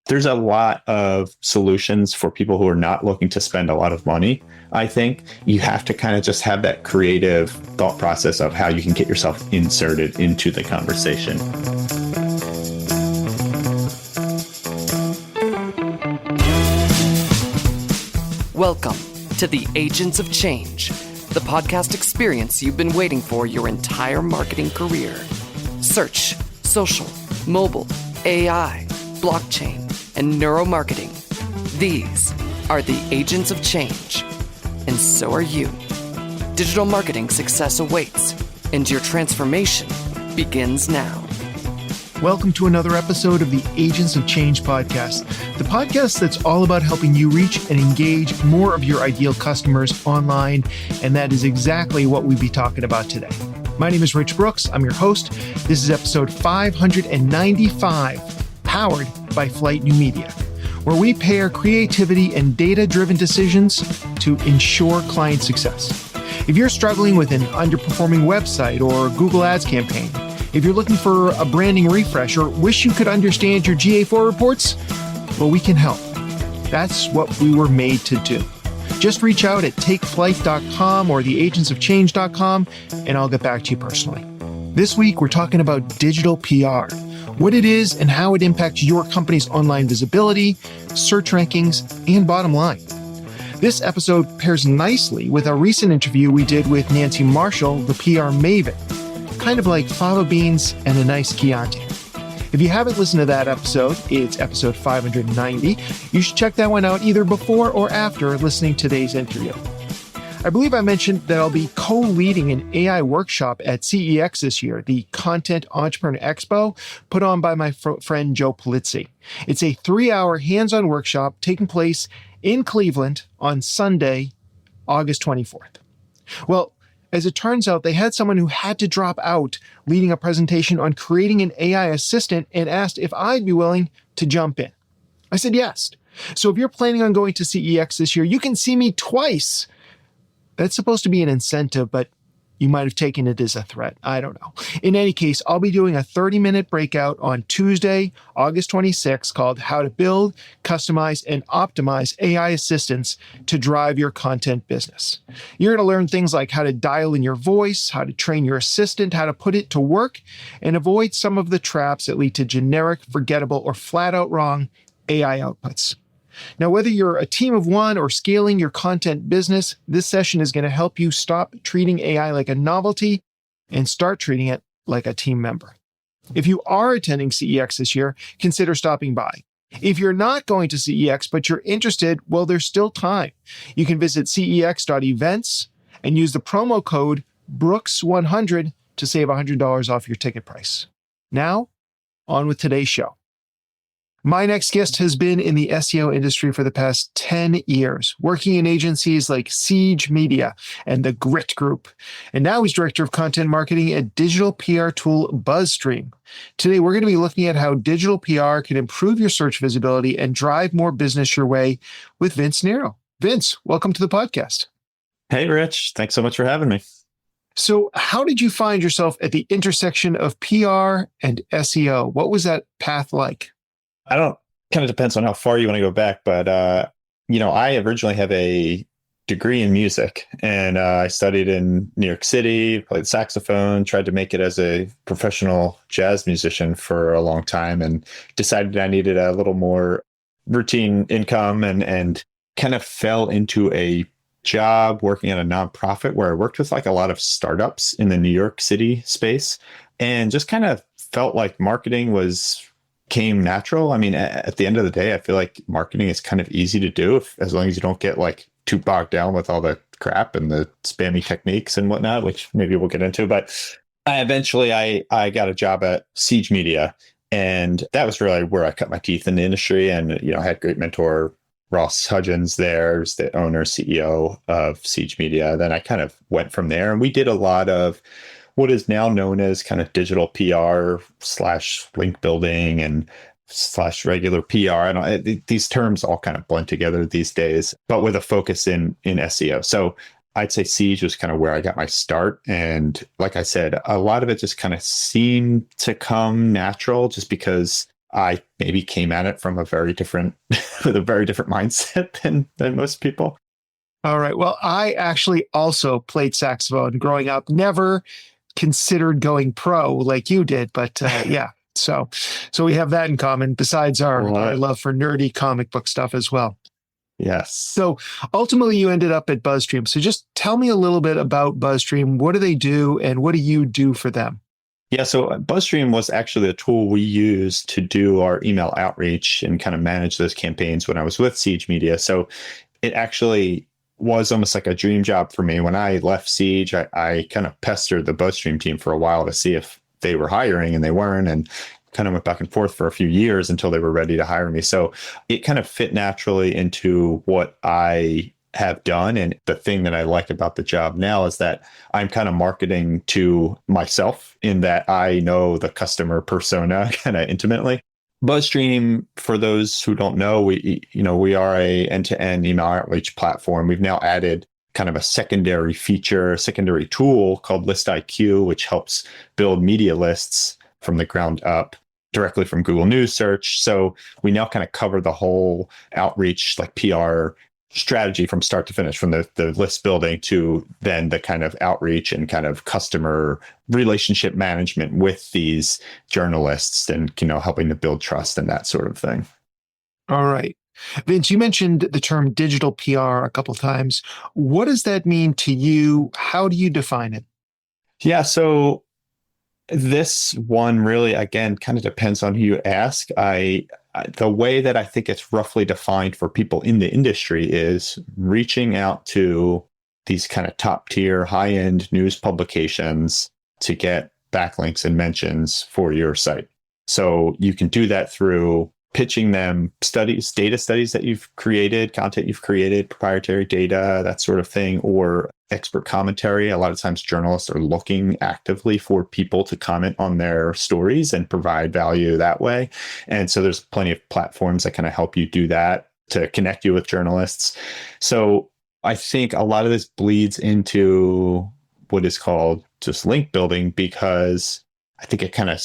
There's a lot of solutions for people who are not looking to spend a lot of money. I think you have to kind of just have that creative thought process of how you can get yourself inserted into the conversation. Welcome to the Agents of Change, the podcast experience you've been waiting for your entire marketing career. Search, social, mobile, AI, blockchain, and neuromarketing. These are the Agents of Change, and so are you. Digital marketing success awaits, and your transformation begins now. Welcome to another episode of the Agents of Change podcast, the podcast that's all about helping you reach and engage more of your ideal customers online, and that is exactly what we'll be talking about today. My name is Rich Brooks. I'm your host. This is episode 595, powered by Flight New Media, where we pair creativity and data-driven decisions to ensure client success. If you're struggling with an underperforming website or Google Ads campaign, if you're looking for a branding refresh or wish you could understand your GA4 reports, well, we can help. That's what we were made to do. Just reach out at takeflight.com or theagentsofchange.com, and I'll get back to you personally. This week, we're talking about digital PR, what it is and how it impacts your company's online visibility, search rankings, and bottom line. This episode pairs nicely with a recent interview we did with Nancy Marshall, the PR maven, kind of like fava beans and a nice Chianti. If you haven't listened to that episode, it's episode 590. You should check that one out either before or after listening to today's interview. I believe I mentioned that I'll be co-leading an AI workshop at CEX this year, the Content Entrepreneur Expo, put on by my friend Joe Polizzi. It's a 3-hour hands-on workshop taking place in Cleveland on Sunday, August 24th. Well, as it turns out, they had someone who had to drop out leading a presentation on creating an AI assistant and asked if I'd be willing to jump in. I said yes. So if you're planning on going to CEX this year, you can see me twice. That's supposed to be an incentive, but you might have taken it as a threat. I don't know. In any case, I'll be doing a 30-minute breakout on Tuesday, August 26th, called How to Build, Customize, and Optimize AI Assistants to Drive Your Content Business. You're going to learn things like how to dial in your voice, how to train your assistant, how to put it to work, and avoid some of the traps that lead to generic, forgettable, or flat-out wrong AI outputs. Now, whether you're a team of one or scaling your content business, this session is going to help you stop treating AI like a novelty and start treating it like a team member. If you are attending CEX this year, consider stopping by. If you're not going to CEX, but you're interested, well, there's still time. You can visit cex.events and use the promo code Brooks100 to save $100 off your ticket price. Now, on with today's show. My next guest has been in the SEO industry for the past 10 years, working in agencies like Siege Media and the Grit Group. And now he's director of content marketing at digital PR tool BuzzStream. Today, we're going to be looking at how digital PR can improve your search visibility and drive more business your way with Vince Nero. Vince, welcome to the podcast. Hey, Rich. Thanks so much for having me. So how did you find yourself at the intersection of PR and SEO? What was that path like? Kind of depends on how far you want to go back, but, I originally have a degree in music and I studied in New York City, played saxophone, tried to make it as a professional jazz musician for a long time and decided I needed a little more routine income and kind of fell into a job working at a nonprofit where I worked with like a lot of startups in the New York City space and just kind of felt like marketing came natural. I mean, at the end of the day, I feel like marketing is kind of easy to do as long as you don't get like too bogged down with all the crap and the spammy techniques and whatnot, which maybe we'll get into. But eventually I got a job at Siege Media, and that was really where I cut my teeth in the industry. And, I had a great mentor, Ross Hudgens there, who's the owner, CEO of Siege Media. Then I kind of went from there, and we did a lot of what is now known as kind of digital PR / link building and / regular PR. These terms all kind of blend together these days, but with a focus in SEO. So I'd say Siege was kind of where I got my start. And like I said, a lot of it just kind of seemed to come natural just because I maybe came at it from a very different, with a very different mindset than most people. All right. Well, I actually also played saxophone growing up. Never considered going pro like you did, but yeah. So we have that in common. Besides our What? love for nerdy comic book stuff as well. Yes. So ultimately, you ended up at BuzzStream. So just tell me a little bit about BuzzStream. What do they do, and what do you do for them? Yeah, so BuzzStream was actually a tool we used to do our email outreach and kind of manage those campaigns when I was with Siege Media. So it actually was almost like a dream job for me. When I left Siege, I kind of pestered the BuzzStream team for a while to see if they were hiring, and they weren't, and kind of went back and forth for a few years until they were ready to hire me. So it kind of fit naturally into what I have done. And the thing that I like about the job now is that I'm kind of marketing to myself, in that I know the customer persona kind of intimately. BuzzStream, for those who don't know, we are a end-to-end email outreach platform. We've now added kind of a secondary feature, secondary tool called List IQ, which helps build media lists from the ground up directly from Google News search. So we now kind of cover the whole outreach, like PR strategy from start to finish, from the list building to then the kind of outreach and kind of customer relationship management with these journalists, and helping to build trust and that sort of thing. All right. Vince, you mentioned the term digital PR a couple of times. What does that mean to you? How do you define it? Yeah, so this one really, again, kind of depends on who you ask. The way that I think it's roughly defined for people in the industry is reaching out to these kind of top tier, high end news publications to get backlinks and mentions for your site. So you can do that through pitching them data studies that you've created, content you've created, proprietary data, that sort of thing, or expert commentary. A lot of times journalists are looking actively for people to comment on their stories and provide value that way. And so there's plenty of platforms that kind of help you do that, to connect you with journalists. So I think a lot of this bleeds into what is called just link building, because I think it kind of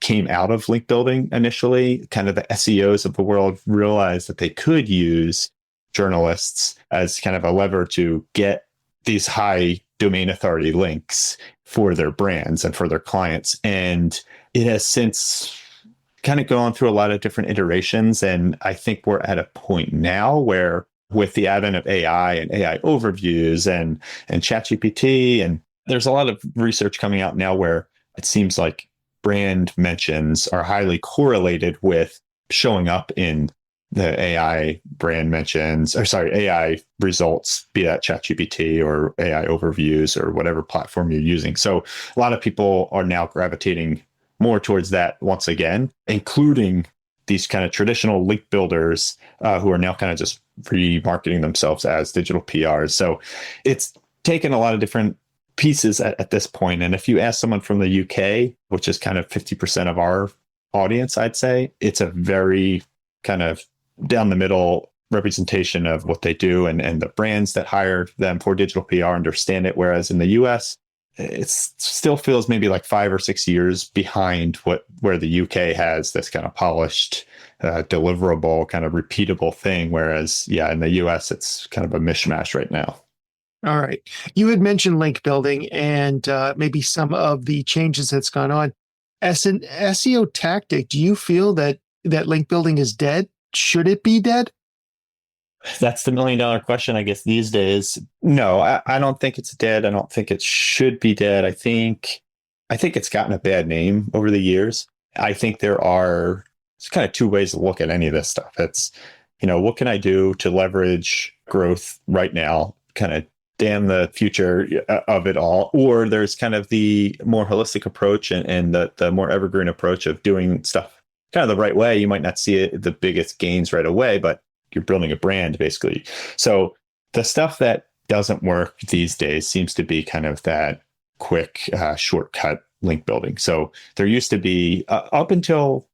came out of link building initially. Kind of the SEOs of the world realized that they could use journalists as kind of a lever to get these high domain authority links for their brands and for their clients. And it has since kind of gone through a lot of different iterations. And I think we're at a point now where, with the advent of AI and AI overviews and ChatGPT, and there's a lot of research coming out now where it seems like brand mentions are highly correlated with showing up in the AI brand mentions, or sorry, AI results, be that ChatGPT or AI overviews or whatever platform you're using. So a lot of people are now gravitating more towards that once again, including these kind of traditional link builders who are now kind of just remarketing themselves as digital PRs. So it's taken a lot of different pieces at this point. And if you ask someone from the UK, which is kind of 50% of our audience, I'd say it's a very kind of down the middle representation of what they do, and the brands that hire them for digital PR understand it. Whereas in the US, it still feels maybe like 5 or 6 years behind where the UK has this kind of polished, deliverable, kind of repeatable thing. Whereas, yeah, in the US, it's kind of a mishmash right now. All right. You had mentioned link building and maybe some of the changes that's gone on. As an SEO tactic, do you feel that link building is dead? Should it be dead? That's the $1 million question, I guess, these days. No, I don't think it's dead. I don't think it should be dead. I think it's gotten a bad name over the years. I think there's kind of two ways to look at any of this stuff. It's, what can I do to leverage growth right now? Kind of damn the future of it all. Or there's kind of the more holistic approach and the more evergreen approach of doing stuff kind of the right way. You might not see the biggest gains right away, but you're building a brand basically. So the stuff that doesn't work these days seems to be kind of that quick shortcut link building. So there used to be up until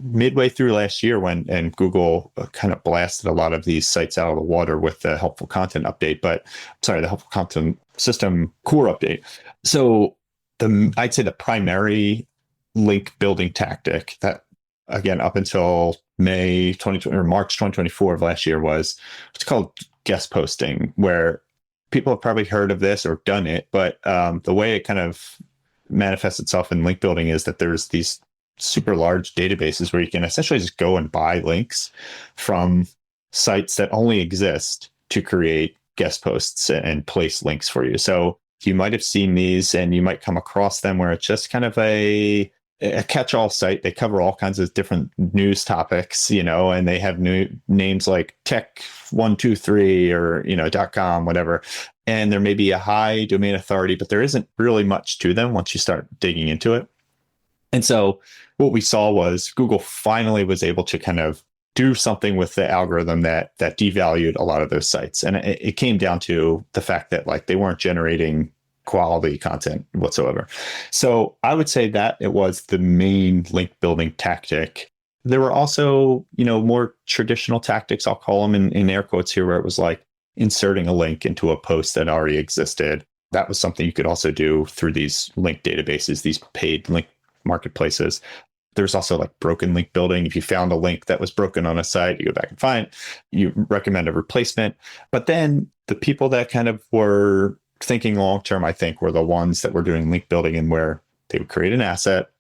midway through last year when Google kind of blasted a lot of these sites out of the water with the helpful content update, the helpful content system core update. So I'd say the primary link building tactic that again, up until May 2020 or March 2024 of last year was what's called guest posting, where people have probably heard of this or done it, but the way it kind of manifests itself in link building is that there's these super large databases where you can essentially just go and buy links from sites that only exist to create guest posts and place links for you. So you might have seen these and you might come across them where it's just kind of a catch-all site. They cover all kinds of different news topics, and they have new names like tech123 or, .com, whatever. And there may be a high domain authority, but there isn't really much to them once you start digging into it. And so what we saw was Google finally was able to kind of do something with the algorithm that devalued a lot of those sites. And it came down to the fact that like they weren't generating quality content whatsoever. So I would say that it was the main link building tactic. There were also, more traditional tactics, I'll call them in air quotes here, where it was like inserting a link into a post that already existed. That was something you could also do through these link databases, these paid link marketplaces. There's also like broken link building. If you found a link that was broken on a site, you go back and find it. You recommend a replacement. But then the people that kind of were thinking long-term, I think, were the ones that were doing link building and where they would create an asset,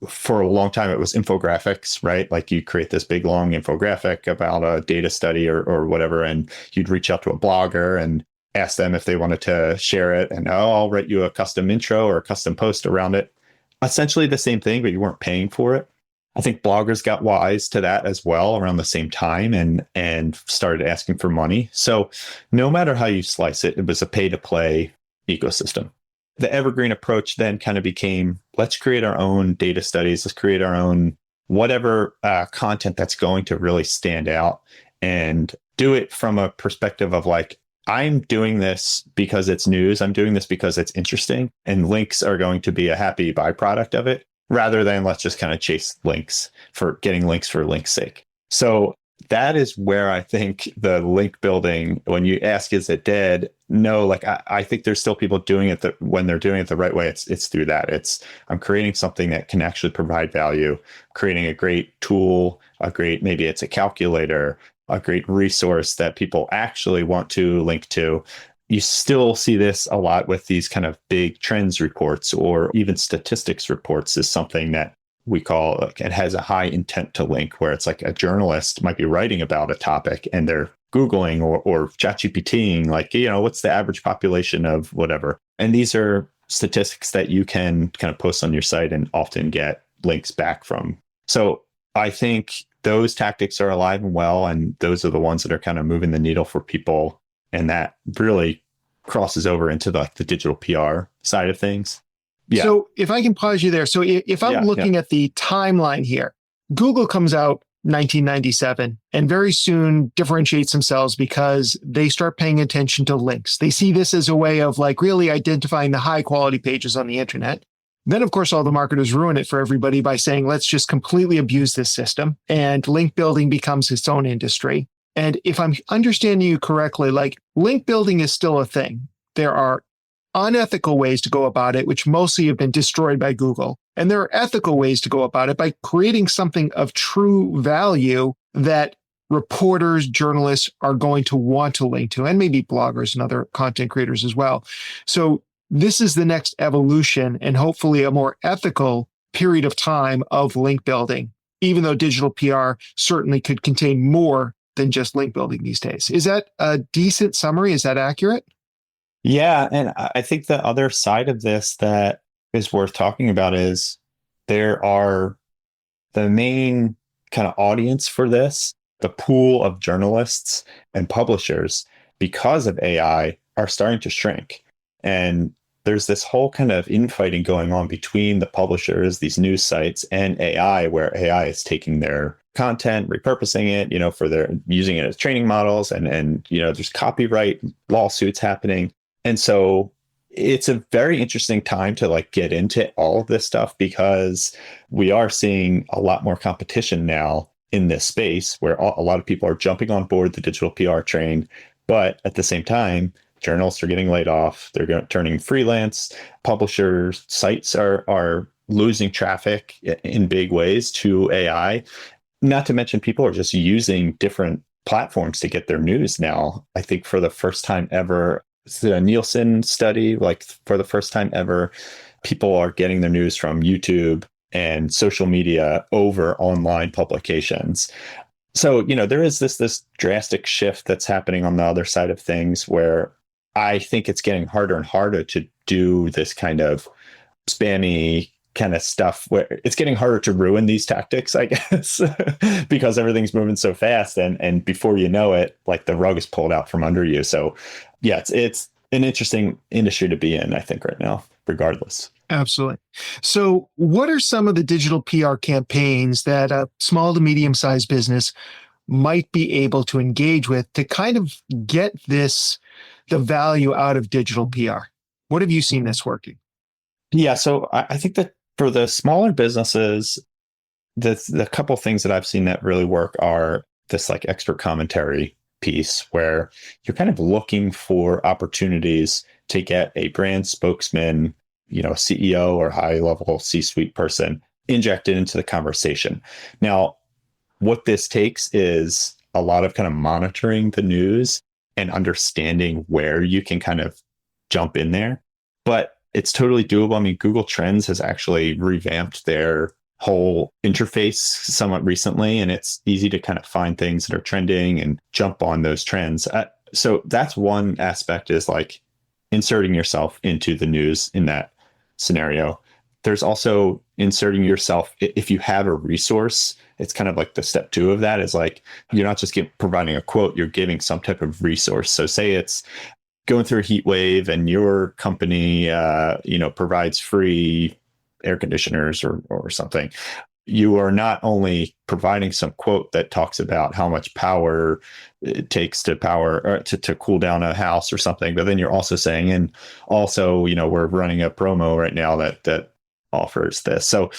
for a long time, it was infographics, right? Like you create this big, long infographic about a data study or whatever, and you'd reach out to a blogger and ask them if they wanted to share it. And, I'll write you a custom intro or a custom post around it. Essentially the same thing, but you weren't paying for it. I think bloggers got wise to that as well around the same time and started asking for money. So no matter how you slice it, it was a pay-to-play ecosystem. The evergreen approach then kind of became, let's create our own data studies, let's create our own whatever content that's going to really stand out and do it from a perspective of like, I'm doing this because it's news. I'm doing this because it's interesting. And links are going to be a happy byproduct of it, rather than let's just kind of chase links for getting links for link's sake. So that is where I think the link building, when you ask, is it dead? No, like I think there's still people doing it that when they're doing it the right way, it's through that. I'm creating something that can actually provide value, creating a great tool, maybe it's a calculator, a great resource that people actually want to link to. You still see this a lot with these kind of big trends reports or even statistics reports is something that we call, it has a high intent to link, where it's like a journalist might be writing about a topic and they're Googling or ChatGPTing, like, what's the average population of whatever. And these are statistics that you can kind of post on your site and often get links back from. So I think those tactics are alive and well, and those are the ones that are kind of moving the needle for people. And that really crosses over into the digital PR side of things. Yeah. So if I can pause you there. So if I'm looking at the timeline here, Google comes out 1997 and very soon differentiates themselves because they start paying attention to links. They see this as a way of like really identifying the high quality pages on the internet. Then, of course, all the marketers ruin it for everybody by saying, let's just completely abuse this system. And link building becomes its own industry. And if I'm understanding you correctly, like link building is still a thing. There are unethical ways to go about it, which mostly have been destroyed by Google. And there are ethical ways to go about it by creating something of true value that reporters, journalists are going to want to link to, and maybe bloggers and other content creators as well. So this is the next evolution and hopefully a more ethical period of time of link building, even though digital PR certainly could contain more than just link building these days. Is that a decent summary? Is that accurate? Yeah. And I think the other side of this that is worth talking about is there are the main kind of audience for this, the pool of journalists and publishers, because of AI, are starting to shrink. And there's this whole kind of infighting going on between the publishers, these news sites, and AI, where AI is taking their content, repurposing it, for their using it as training models, and there's copyright lawsuits happening. And so it's a very interesting time to get into all of this stuff, because we are seeing a lot more competition now in this space where a lot of people are jumping on board the digital PR train. But at the same time, Journalists are getting laid off. They're turning freelance. Publisher sites are losing traffic in big ways to AI. Not to mention people are just using different platforms to get their news now. I think for the first time ever, it's a Nielsen study, like for the first time ever, people are getting their news from YouTube and social media over online publications. So, there is this drastic shift that's happening on the other side of things where I think it's getting harder and harder to do this kind of spammy kind of stuff where it's getting harder to ruin these tactics, I guess, because everything's moving so fast. And before you know it, like the rug is pulled out from under you. So yeah, it's an interesting industry to be in, I think, right now, regardless. Absolutely. So, what are some of the digital PR campaigns that a small to medium sized business might be able to engage with to kind of get the value out of digital PR? What have you seen that's working? Yeah, so I think that for the smaller businesses, the couple things that I've seen that really work are this like expert commentary piece where you're kind of looking for opportunities to get a brand spokesman, CEO or high level C-suite person injected into the conversation. Now, what this takes is a lot of kind of monitoring the news and understanding where you can kind of jump in there. But it's totally doable. I mean, Google Trends has actually revamped their whole interface somewhat recently, and it's easy to kind of find things that are trending and jump on those trends. So that's one aspect, is like inserting yourself into the news in that scenario. There's also inserting yourself if you have a resource. It's kind of like the step 2 of that is like, you're not just providing a quote, you're giving some type of resource. So say it's going through a heat wave and your company, provides free air conditioners or something. You are not only providing some quote that talks about how much power it takes to power or to cool down a house or something, but then you're also saying, and also, we're running a promo right now that offers this. So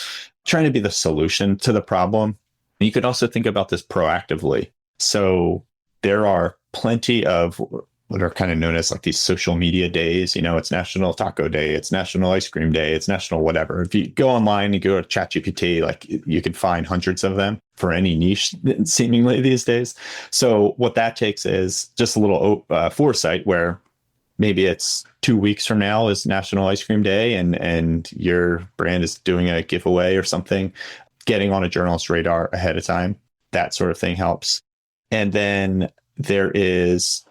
trying to be the solution to the problem. You could also think about this proactively. So there are plenty of what are kind of known as like these social media days. It's National Taco Day, it's National Ice Cream Day, it's National whatever. If you go online and go to ChatGPT, like you can find hundreds of them for any niche seemingly these days. So what that takes is just a little foresight where maybe it's 2 weeks from now is National Ice Cream Day and your brand is doing a giveaway or something, getting on a journalist's radar ahead of time. That sort of thing helps. And then there is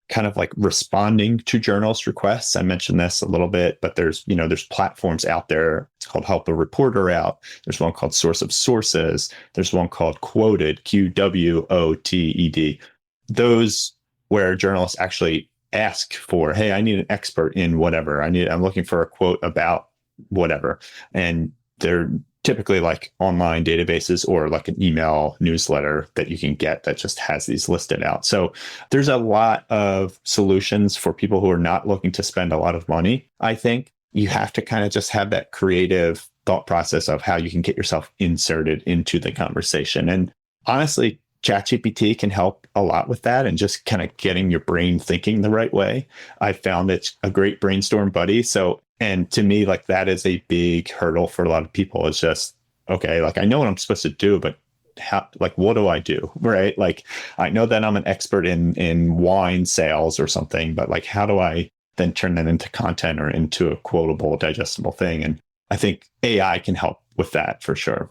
kind of like responding to journalist requests. I mentioned this a little bit, but there's platforms out there. It's called Help a Reporter Out. There's one called Source of Sources. There's one called Quoted, QWOTED. Those where journalists actually ask for, hey, I need an expert in whatever. I'm looking for a quote about whatever. And they're typically like online databases or like an email newsletter that you can get that just has these listed out. So there's a lot of solutions for people who are not looking to spend a lot of money. I think you have to kind of just have that creative thought process of how you can get yourself inserted into the conversation. And honestly, ChatGPT can help a lot with that and just kind of getting your brain thinking the right way. I found it's a great brainstorm buddy. And to me, like that is a big hurdle for a lot of people. It's just, okay, like I know what I'm supposed to do, but what do I do? Right? Like I know that I'm an expert in wine sales or something, but like, how do I then turn that into content or into a quotable, digestible thing? And I think AI can help with that for sure.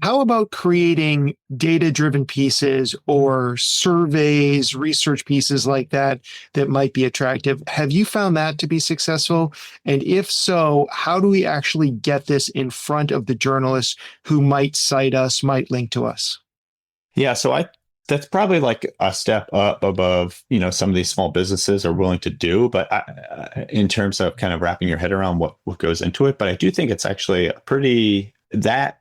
How about creating data-driven pieces or surveys, research pieces like that might be attractive? Have you found that to be successful? And if so, how do we actually get this in front of the journalists who might cite us, might link to us? Yeah, so that's probably like a step up above, some of these small businesses are willing to do, but in terms of kind of wrapping your head around what goes into it. But I do think it's actually that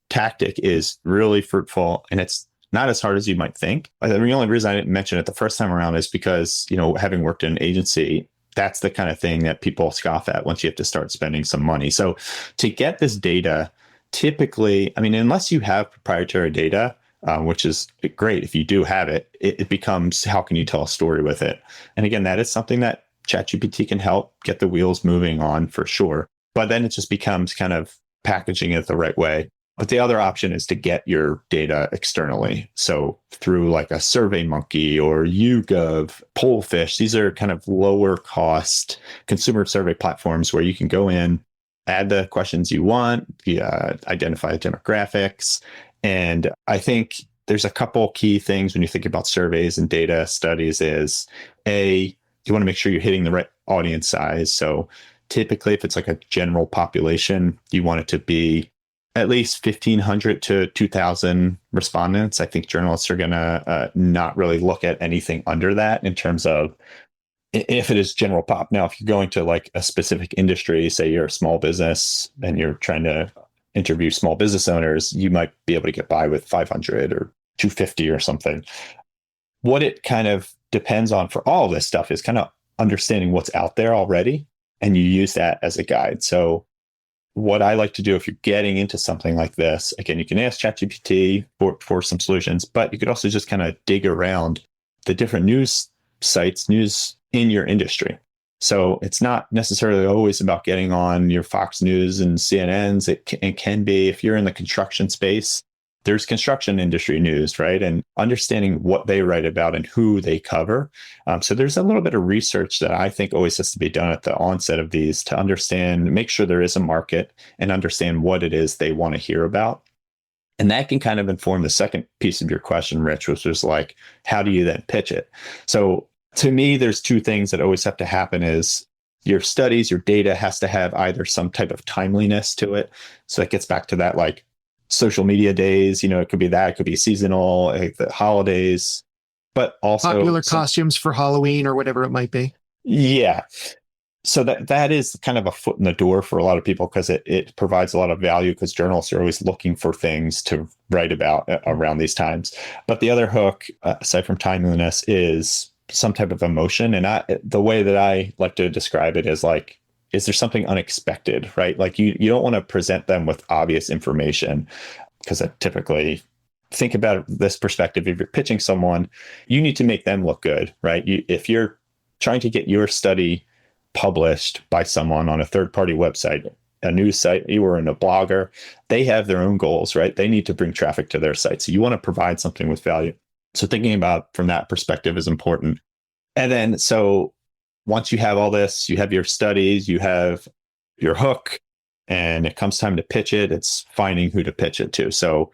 tactic is really fruitful, and it's not as hard as you might think. The only reason I didn't mention it the first time around is because, having worked in an agency, that's the kind of thing that people scoff at once you have to start spending some money. So to get this data, typically, I mean, unless you have proprietary data, which is great. If you do have it, it becomes how can you tell a story with it? And again, that is something that ChatGPT can help get the wheels moving on for sure. But then it just becomes kind of packaging it the right way. But the other option is to get your data externally. So through like a SurveyMonkey or YouGov, Pollfish, these are kind of lower cost consumer survey platforms where you can go in, add the questions you want, identify the demographics. And I think there's a couple key things when you think about surveys and data studies is you want to make sure you're hitting the right audience size. So typically if it's like a general population, you want it to be at least 1,500 to 2,000 respondents. I think journalists are going to not really look at anything under that in terms of if it is general pop. Now, if you're going to like a specific industry, say you're a small business and you're trying to interview small business owners, you might be able to get by with 500 or 250 or something. What it kind of depends on for all of this stuff is kind of understanding what's out there already, and you use that as a guide. So what I like to do if you're getting into something like this, again, you can ask ChatGPT for some solutions, but you could also just kind of dig around the different news sites, news in your industry. So it's not necessarily always about getting on your Fox News and CNNs. It can be if you're in the construction space, there's construction industry news, right? And understanding what they write about and who they cover. So there's a little bit of research that I think always has to be done at the onset of these to understand, make sure there is a market and understand what it is they want to hear about. And that can kind of inform the second piece of your question, Rich, which was like, how do you then pitch it? So to me, there's two things that always have to happen is your studies, your data has to have either some type of timeliness to it. So that gets back to that, like, social media days, it could be that, it could be seasonal, like the holidays, but also popular costumes for Halloween or whatever it might be. Yeah. So that is kind of a foot in the door for a lot of people because it provides a lot of value because journalists are always looking for things to write about around these times. But the other hook, aside from timeliness, is some type of emotion. And the way that I like to describe it is like, is there something unexpected, right? Like you don't want to present them with obvious information because I typically think about this perspective. If you're pitching someone, you need to make them look good, right? If you're trying to get your study published by someone on a third-party website, a news site, you were in a blogger, they have their own goals, right? They need to bring traffic to their site. So you want to provide something with value. So thinking about from that perspective is important. And then, so once you have all this, you have your studies, you have your hook, and it comes time to pitch it, it's finding who to pitch it to. So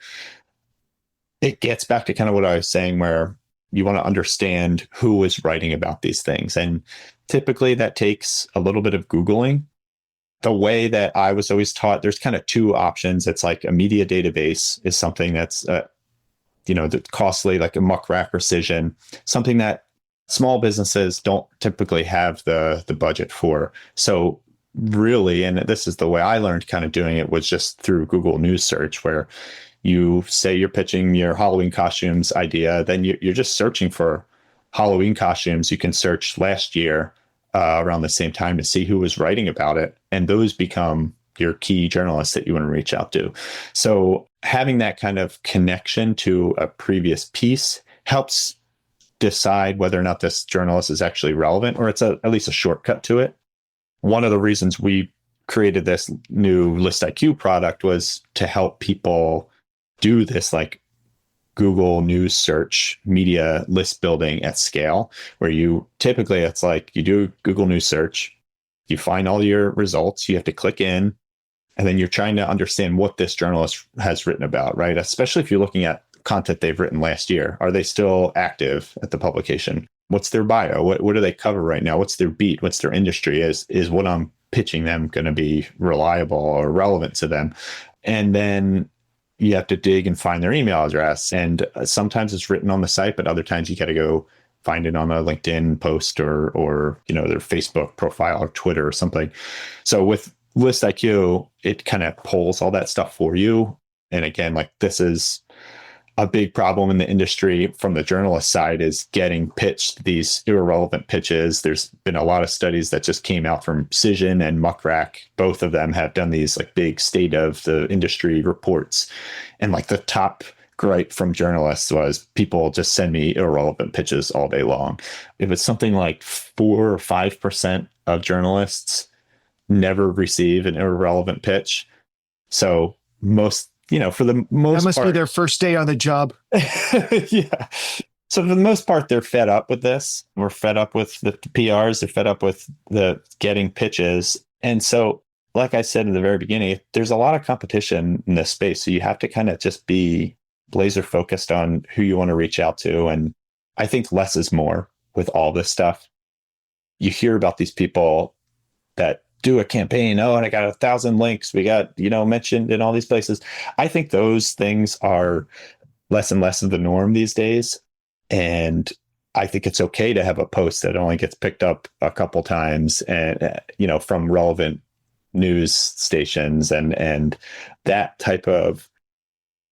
it gets back to kind of what I was saying, where you want to understand who is writing about these things. And typically that takes a little bit of Googling. The way that I was always taught, there's kind of two options. It's like a media database is something that's, that's costly, like a muck rack precision, something that small businesses don't typically have the budget for. So really, and this is the way I learned kind of doing it, was just through Google News search, where you say you're pitching your Halloween costumes idea, then you're just searching for Halloween costumes. You can search last year around the same time to see who was writing about it. And those become your key journalists that you want to reach out to. So having that kind of connection to a previous piece helps decide whether or not this journalist is actually relevant, or it's at least a shortcut to it. One of the reasons we created this new List IQ product was to help people do this, like Google News search media list building at scale, where you typically, it's like you do Google News search, you find all your results, you have to click in, and then you're trying to understand what this journalist has written about, right? Especially if you're looking at content they've written last year. Are they still active at the publication? What's their bio? What do they cover right now? What's their beat? What's their industry? Is what I'm pitching them going to be reliable or relevant to them? And then you have to dig and find their email address. And sometimes it's written on the site, but other times you got to go find it on a LinkedIn post or their Facebook profile or Twitter or something. So with List IQ, it kind of pulls all that stuff for you. And again, like this is a big problem in the industry from the journalist side, is getting pitched these irrelevant pitches. There's been a lot of studies that just came out from Cision and Muckrack. Both of them have done these like big state of the industry reports. And like the top gripe from journalists was people just send me irrelevant pitches all day long. It was something like 4 or 5% of journalists never receive an irrelevant pitch. So most, for the most That must part, be their first day on the job. yeah. So for the most part, they're fed up with this. We're fed up with the PRs. They're fed up with the getting pitches. And so, like I said in the very beginning, there's a lot of competition in this space. So you have to kind of just be laser focused on who you want to reach out to. And I think less is more with all this stuff. You hear about these people that do a campaign. Oh, and I got 1,000 links. We got, mentioned in all these places. I think those things are less and less of the norm these days. And I think it's okay to have a post that only gets picked up a couple times and, from relevant news stations and that type of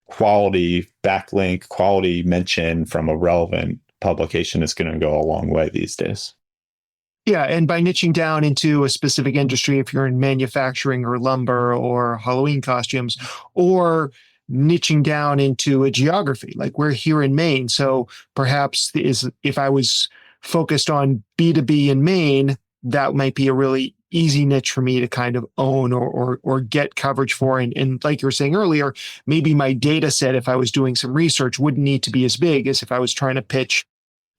quality backlink, quality mention from a relevant publication is going to go a long way these days. Yeah, and by niching down into a specific industry, if you're in manufacturing or lumber or Halloween costumes, or niching down into a geography, like we're here in Maine. So perhaps if I was focused on B2B in Maine, that might be a really easy niche for me to kind of own or get coverage for. And like you were saying earlier, maybe my data set, if I was doing some research, wouldn't need to be as big as if I was trying to pitch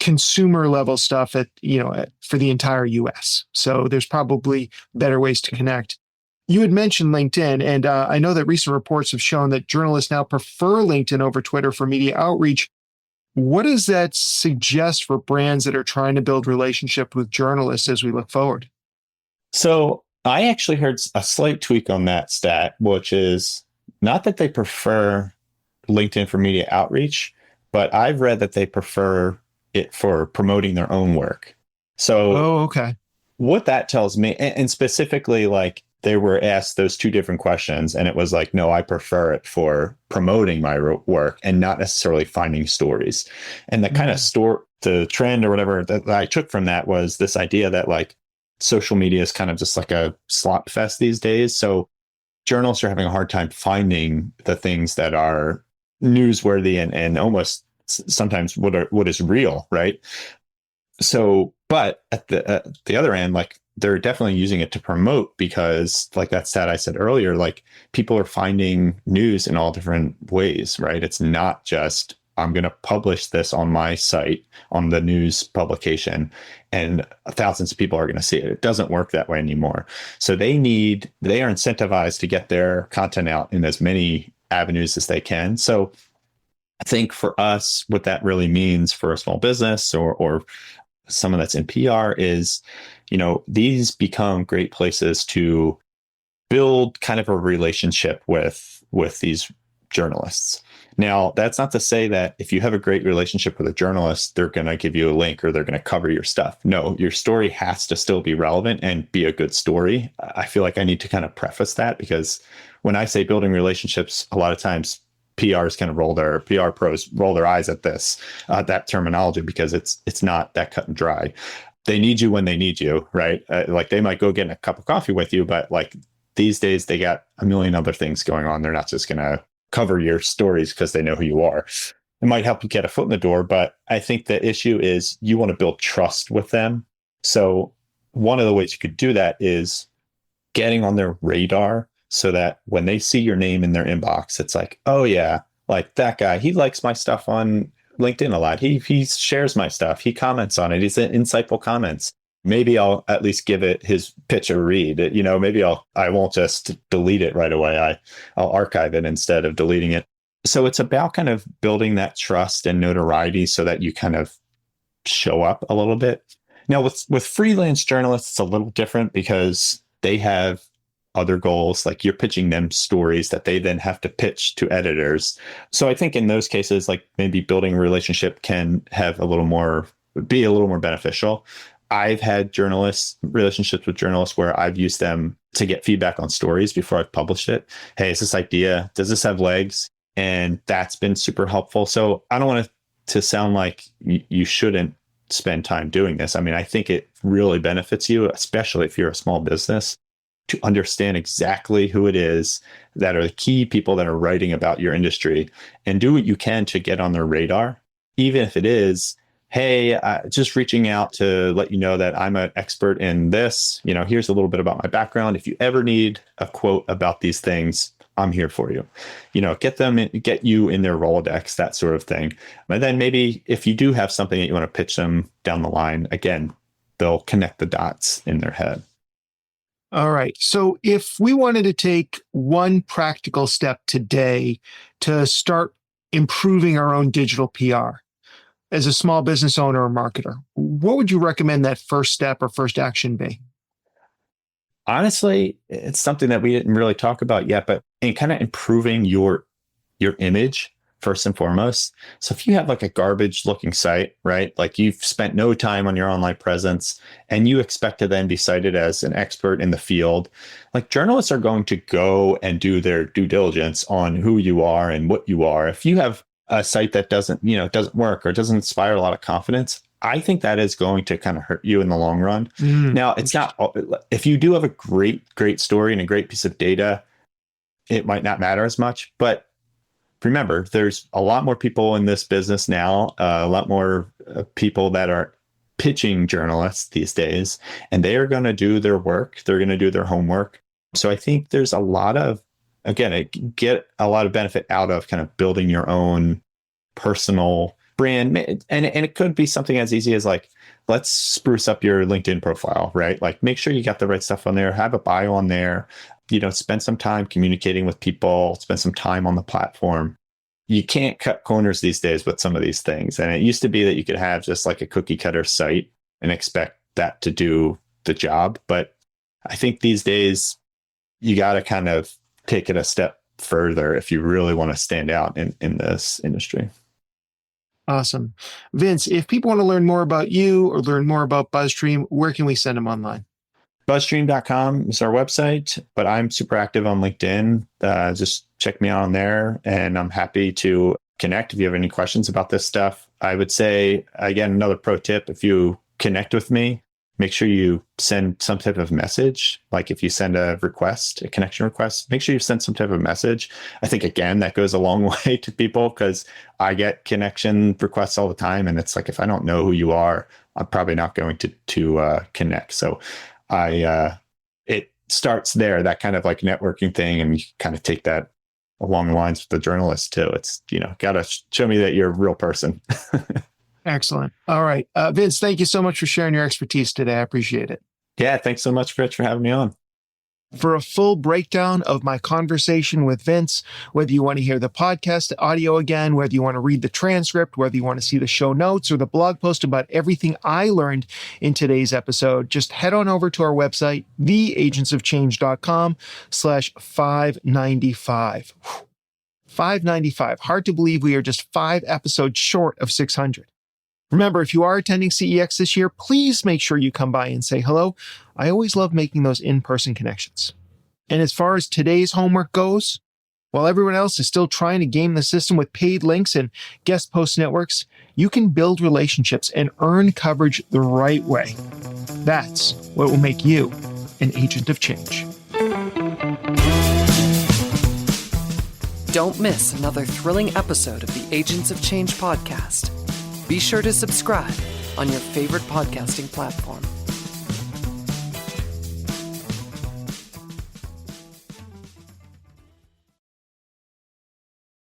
consumer level stuff for the entire US. So there's probably better ways to connect. You had mentioned LinkedIn, and I know that recent reports have shown that journalists now prefer LinkedIn over Twitter for media outreach. What does that suggest for brands that are trying to build relationship with journalists as we look forward? So I actually heard a slight tweak on that stat, which is not that they prefer LinkedIn for media outreach, but I've read that they prefer it for promoting their own work. So okay. What that tells me, and specifically, like, they were asked those two different questions, and it was like, no, I prefer it for promoting my work and not necessarily finding stories. And the kind of the trend or whatever that I took from that was this idea that, like, social media is kind of just like a slot fest these days. So journalists are having a hard time finding the things that are newsworthy and almost sometimes what is real, right? So, but at the other end, like, they're definitely using it to promote, because, like that stat I said earlier, like, people are finding news in all different ways, right? It's not just, I'm going to publish this on my site, on the news publication, and thousands of people are going to see it. It doesn't work that way anymore. So they are incentivized to get their content out in as many avenues as they can. So I think for us, what that really means for a small business or someone that's in PR is, these become great places to build kind of a relationship with these journalists. Now, that's not to say that if you have a great relationship with a journalist, they're going to give you a link or they're going to cover your stuff. No, your story has to still be relevant and be a good story. I feel like I need to kind of preface that, because when I say building relationships, a lot of times PR pros roll their eyes at that terminology, because it's not that cut and dry. They need you when they need you, right? Like, they might go get a cup of coffee with you, but, like, these days they got a million other things going on. They're not just going to cover your stories because they know who you are. It might help you get a foot in the door, but I think the issue is you want to build trust with them. So one of the ways you could do that is getting on their radar, so that when they see your name in their inbox, it's like, oh yeah, like, that guy, he likes my stuff on LinkedIn a lot. He shares my stuff. He comments on it. He's insightful comments. Maybe I'll at least give it his pitch a read. Maybe I won't just delete it right away. I'll archive it instead of deleting it. So it's about kind of building that trust and notoriety so that you kind of show up a little bit. Now, with freelance journalists, it's a little different, because they have other goals. Like, you're pitching them stories that they then have to pitch to editors. So I think in those cases, like, maybe building a relationship can be a little more beneficial. I've had relationships with journalists where I've used them to get feedback on stories before I've published it. Hey, is this idea, does this have legs? And that's been super helpful. So I don't want to sound like you shouldn't spend time doing this. I mean, I think it really benefits you, especially if you're a small business. to understand exactly who it is that are the key people that are writing about your industry, and do what you can to get on their radar, even if it is, hey, just reaching out to let you know that I'm an expert in this. Here's a little bit about my background. If you ever need a quote about these things, I'm here for you. Get you in their Rolodex, that sort of thing. And then maybe if you do have something that you want to pitch them down the line, again, they'll connect the dots in their head. All right. So if we wanted to take one practical step today to start improving our own digital PR as a small business owner or marketer, what would you recommend that first step or first action be? Honestly, it's something that we didn't really talk about yet, but in kind of improving your image first and foremost. So if you have like a garbage looking site, right? Like you've spent no time on your online presence and you expect to then be cited as an expert in the field, like journalists are going to go and do their due diligence on who you are and what you are. If you have a site that doesn't work or doesn't inspire a lot of confidence, I think that is going to kind of hurt you in the long run. Now, it's not, if you do have a great story and a great piece of data, it might not matter as much. But remember, there's a lot more people in this business now, a lot more people that are pitching journalists these days, and they are going to do their work. They're going to do their homework. So I think there's a lot of, again, get a lot of benefit out of kind of building your own personal brand. And it could be something as easy as like, let's spruce up your LinkedIn profile, right? Like make sure you got the right stuff on there, have a bio on there, spend some time communicating with people, spend some time on the platform. You can't cut corners these days with some of these things. And it used to be that you could have just like a cookie cutter site and expect that to do the job. But I think these days you got to kind of take it a step further if you really want to stand out in this industry. Awesome. Vince, if people want to learn more about you or learn more about BuzzStream, where can we send them online? BuzzStream.com is our website, but I'm super active on LinkedIn. Just check me out on there, and I'm happy to connect if you have any questions about this stuff. I would say, again, another pro tip, if you connect with me, make sure you send some type of message. Like if you send a connection request, make sure you send some type of message. I think, again, that goes a long way to people because I get connection requests all the time. And it's like, if I don't know who you are, I'm probably not going to connect. So it starts there, that kind of like networking thing. And you kind of take that along the lines with the journalist too. It's, got to show me that you're a real person. Excellent. All right. Vince, thank you so much for sharing your expertise today. I appreciate it. Yeah. Thanks so much, Rich, for having me on. For a full breakdown of my conversation with Vince, whether you want to hear the podcast audio again, whether you want to read the transcript, whether you want to see the show notes or the blog post about everything I learned in today's episode, just head on over to our website, theagentsofchange.com/595. 595. Hard to believe we are just 5 episodes short of 600. Remember, if you are attending CEX this year, please make sure you come by and say hello. I always love making those in-person connections. And as far as today's homework goes, while everyone else is still trying to game the system with paid links and guest post networks, you can build relationships and earn coverage the right way. That's what will make you an agent of change. Don't miss another thrilling episode of the Agents of Change podcast. Be sure to subscribe on your favorite podcasting platform.